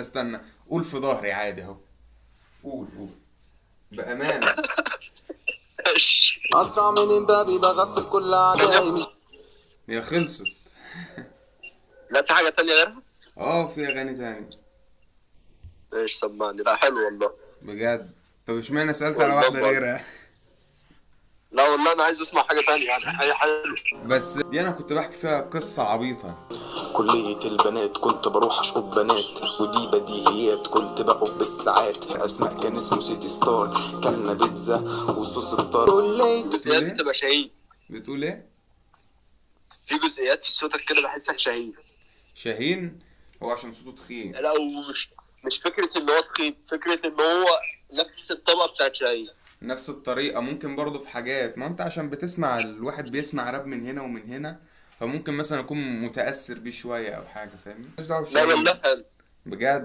استنى، قول في ظهري عادي اهو. قول قول بأمانة. اسرع من امبابي بغفل كل اعدائي. هي خلصت. لا في حاجة تانية غيرها؟ اه في اغاني تاني. ايش سمعني؟ لا حلو والله. بجد؟ طب اشمعنى سألت على والله واحدة بجد. غيرها؟ لا والله انا عايز اسمع حاجة تانية يعني، حاجة حلوة. بس دي انا كنت بحكي فيها قصة عبيطة. كلية البنات كنت بروح اشقط بنات، ودي بديهيات كنت بقف بالساعات. اسماء كان اسمه سيتي ستار، كلنا بيتزا وصوص الطار. كلية بتقول جزئيات ايه؟ بتبقى شهية. بتقول ايه؟ في جزئيات في صوتك كده بحسك شهية. شاهين؟ هو عشان صوته تخين. لا ومش فكرة ان هو تخين، فكرة ان هو نفس الطبقة بتاعت شهية. نفس الطريقة ممكن برضه في حاجات، ما انت عشان بتسمع الواحد بيسمع راب من هنا ومن هنا، فممكن مثلا اكون متأثر بيه شوية او حاجة، فاهمني؟ مش دعوة لا بشاهين. والله حلو. بجد.